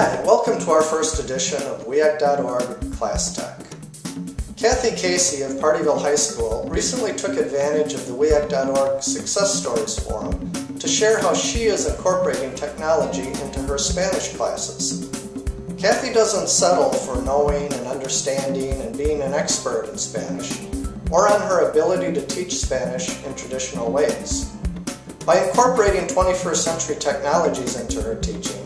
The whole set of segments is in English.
Hi, welcome to our first edition of WEAC.org ClassTech. Kathy Casey of Pardeeville High School recently took advantage of the WEAC.org Success Stories Forum to share how she is incorporating technology into her Spanish classes. Kathy doesn't settle for knowing and understanding and being an expert in Spanish, or on her ability to teach Spanish in traditional ways. By incorporating 21st century technologies into her teaching,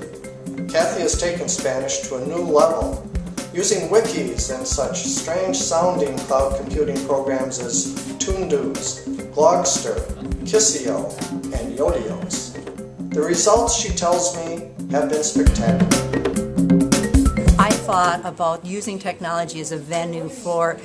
Kathy has taken Spanish to a new level, using wikis and such strange-sounding cloud computing programs as Toondoos, Glogster, Kissio, and Yodios. The results, she tells me, have been spectacular. I thought about using technology as a venue for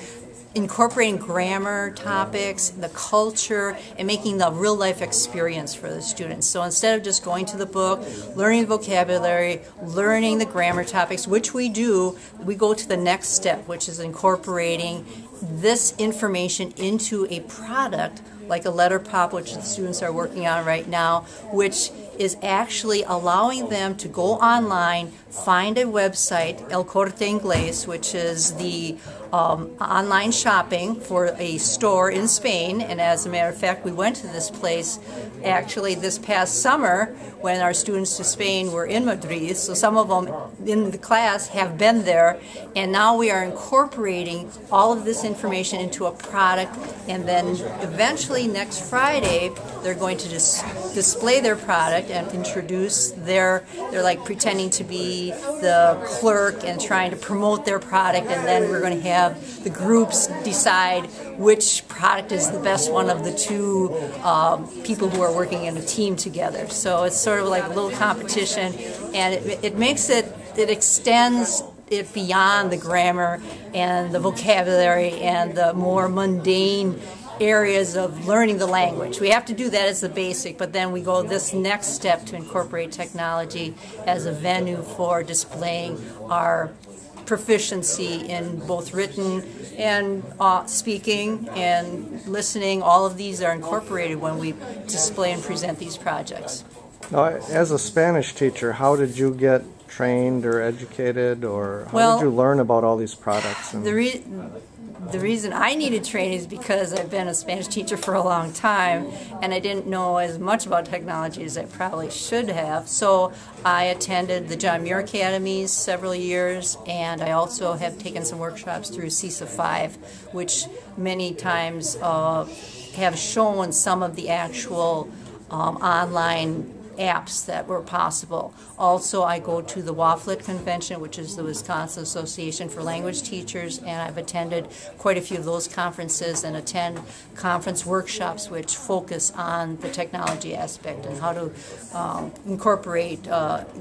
incorporating grammar topics, the culture, and making the real-life experience for the students. So instead of just going to the book, learning the vocabulary, learning the grammar topics, which we do, we go to the next step, which is incorporating this information into a product like a letter pop, which the students are working on right now, which is actually allowing them to go online, find a website, El Corte Inglés, which is the online shopping for a store in Spain. And as a matter of fact, we went to this place actually this past summer when our students to Spain were in Madrid. So some of them in the class have been there, and now we are incorporating all of this information into a product, and then eventually next Friday they're going to display their product and introduce they're like pretending to be the clerk and trying to promote their product, and then we're going to have the groups decide which product is the best one of the two people who are working in a team together. So it's sort of like a little competition, and it extends it beyond the grammar and the vocabulary and the more mundane areas of learning the language. We have to do that as the basic, but then we go this next step to incorporate technology as a venue for displaying our proficiency in both written and speaking and listening. All of these are incorporated when we display and present these projects. Now, as a Spanish teacher, how did you get trained or educated, or how did you learn about all these products? The reason I needed training is because I've been a Spanish teacher for a long time, and I didn't know as much about technology as I probably should have. So I attended the John Muir Academies several years, and I also have taken some workshops through CISA 5, which many times have shown some of the actual online apps that were possible. Also, I go to the WAFLIT convention, which is the Wisconsin Association for Language Teachers, and I've attended quite a few of those conferences and attend conference workshops which focus on the technology aspect and how to incorporate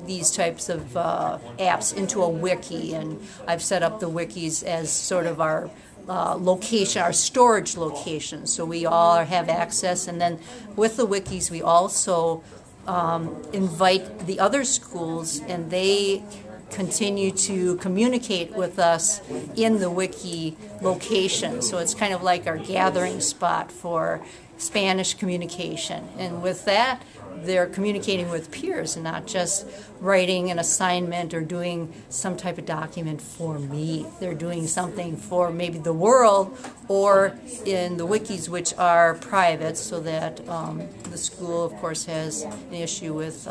these types of apps into a wiki. And I've set up the wikis as sort of our location, our storage location, so we all have access. And then with the wikis, we also invite the other schools, and they continue to communicate with us in the wiki location. So it's kind of like our gathering spot for Spanish communication. And with that, they're communicating with peers and not just writing an assignment or doing some type of document for me. They're doing something for maybe the world, or in the wikis, which are private, so that the school, of course, has an issue with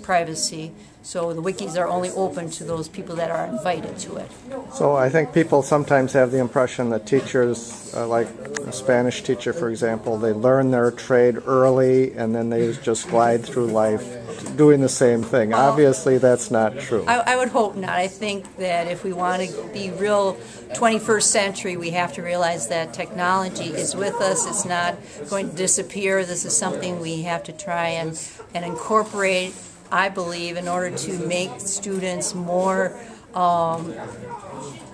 privacy. So the wikis are only open to those people that are invited to it. So I think people sometimes have the impression that teachers, like a Spanish teacher, for example, they learn their trade early and then they just glide through life doing the same thing. Well, obviously that's not true. I would hope not. I think that if we want to be real 21st century, we have to realize that technology is with us. It's not going to disappear. This is something we have to try and incorporate, I believe, in order to make students more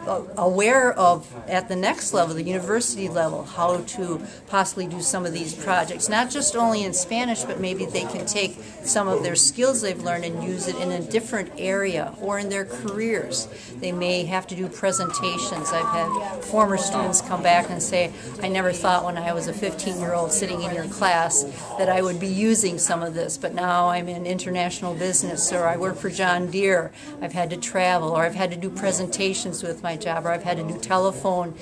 aware of, at the next level, the university level, how to possibly do some of these projects, not just only in Spanish, but maybe they can take some of their skills they've learned and use it in a different area or in their careers. They may have to do presentations. I've had former students come back and say, I never thought when I was a 15-year-old sitting in your class that I would be using some of this, but now I'm in international business, or I work for John Deere. I've had to travel, or I've had to do presentations with my job, or I've had to do telephone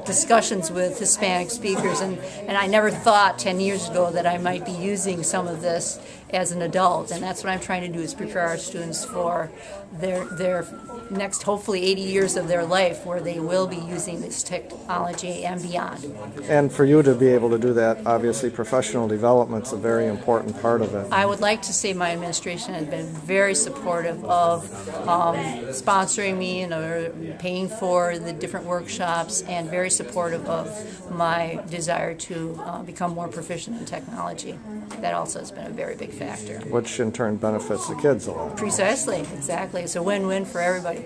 discussions with Hispanic speakers, and I never thought 10 years ago that I might be using some of this as an adult, and that's what I'm trying to do, is prepare our students for their next, hopefully 80 years of their life, where they will be using this technology and beyond. And for you to be able to do that, obviously professional development's a very important part of it. I would like to say my administration has been very supportive of sponsoring me and paying for the different workshops, and very supportive of my desire to become more proficient in technology. That also has been a very big factor. Which in turn benefits the kids a lot. Precisely, exactly. It's a win-win for everybody.